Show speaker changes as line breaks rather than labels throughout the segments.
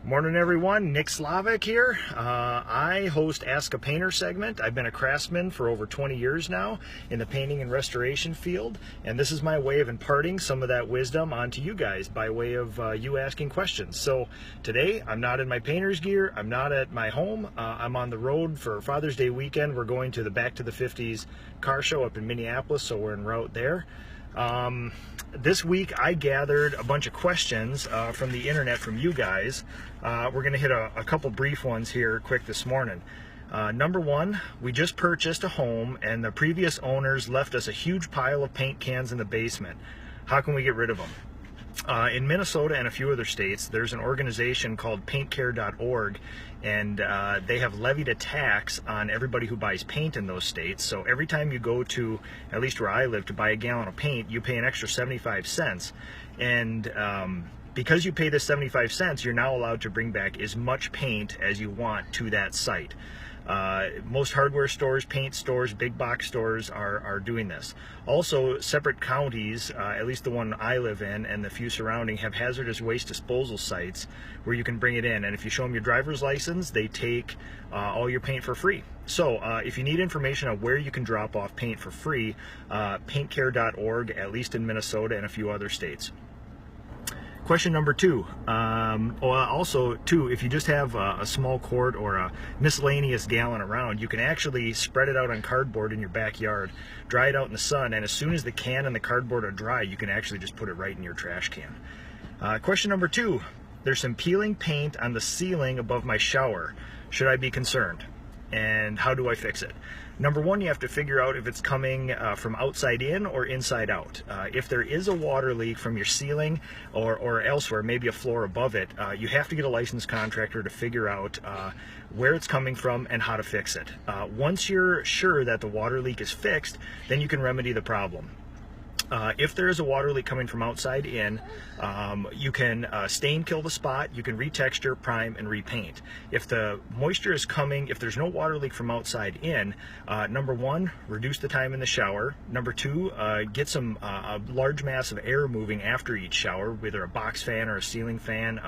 Morning everyone, Nick Slavic here. I host Ask a Painter segment. I've been a craftsman for over 20 years now in the painting and restoration field, and this is my way of imparting some of that wisdom onto you guys by way of you asking questions. So today I'm not in my painter's gear, I'm not at my home, I'm on the road for Father's Day weekend. We're going to the Back to the 50s car show up in Minneapolis, so we're en route there. This week I gathered a bunch of questions from the internet from you guys. We're going to hit a couple brief ones here quick this morning. Number one, we just purchased a home and the previous owners left us a huge pile of paint cans in the basement. How can we get rid of them? In Minnesota and a few other states, there's an organization called paintcare.org, and they have levied a tax on everybody who buys paint in those states. So every time you go to, at least where I live, to buy a gallon of paint, you pay an extra 75 cents. And because you pay this 75 cents, you're now allowed to bring back as much paint as you want to that site. Most hardware stores, paint stores, big box stores are doing this. Also, separate counties, at least the one I live in and the few surrounding, have hazardous waste disposal sites where you can bring it in. And if you show them your driver's license, they take all your paint for free. So if you need information on where you can drop off paint for free, paintcare.org, at least in Minnesota and a few other states. Question number two, also too, if you just have a small quart or a miscellaneous gallon around, you can actually spread it out on cardboard in your backyard, dry it out in the sun, and as soon as the can and the cardboard are dry, you can actually just put it right in your trash can. Question number two, there's some peeling paint on the ceiling above my shower. Should I be concerned? And how do I fix it? Number one, you have to figure out if it's coming from outside in or inside out. If there is a water leak from your ceiling or elsewhere, maybe a floor above it, you have to get a licensed contractor to figure out where it's coming from and how to fix it. Once you're sure that the water leak is fixed, then you can remedy the problem. If there is a water leak coming from outside in, you can stain kill the spot, you can retexture, prime, and repaint. If the moisture is coming, if there's no water leak from outside in, number one, reduce the time in the shower. Number two, get a large mass of air moving after each shower, whether a box fan or a ceiling fan.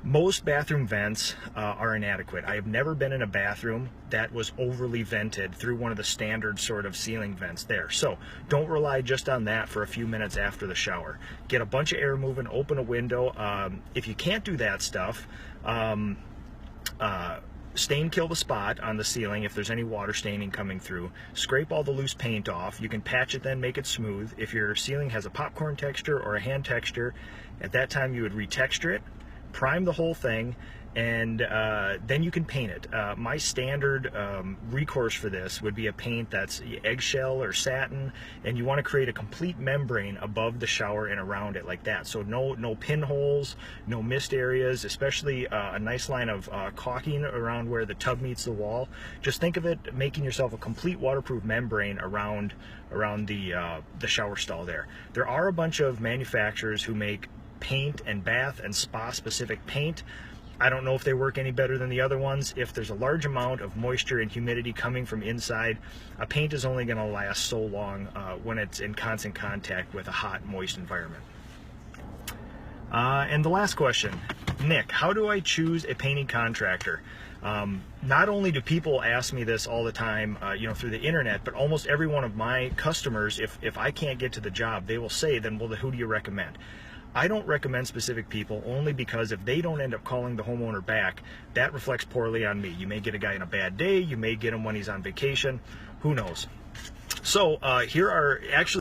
Most bathroom vents are inadequate. I have never been in a bathroom that was overly vented through one of the standard sort of ceiling vents there. So don't rely just on that for a few minutes after the shower. Get a bunch of air moving, open a window. If you can't do that stuff, stain kill the spot on the ceiling if there's any water staining coming through. Scrape all the loose paint off. You can patch it then, make it smooth. If your ceiling has a popcorn texture or a hand texture, at that time you would retexture it, prime the whole thing, and then you can paint it. My standard recourse for this would be a paint that's eggshell or satin, and you want to create a complete membrane above the shower and around it like that. So no pinholes, no mist areas, especially a nice line of caulking around where the tub meets the wall. Just think of it making yourself a complete waterproof membrane around the shower stall there. There are a bunch of manufacturers who make paint and bath and spa specific paint. I don't know if they work any better than the other ones. If there's a large amount of moisture and humidity coming from inside, a paint is only going to last so long when it's in constant contact with a hot, moist environment. And the last question, Nick, how do I choose a painting contractor? Not only do people ask me this all the time, through the internet, but almost every one of my customers, if I can't get to the job, they will say, then, well, who do you recommend? I don't recommend specific people only because if they don't end up calling the homeowner back, that reflects poorly on me. You may get a guy on a bad day, you may get him when he's on vacation, who knows? So here are actually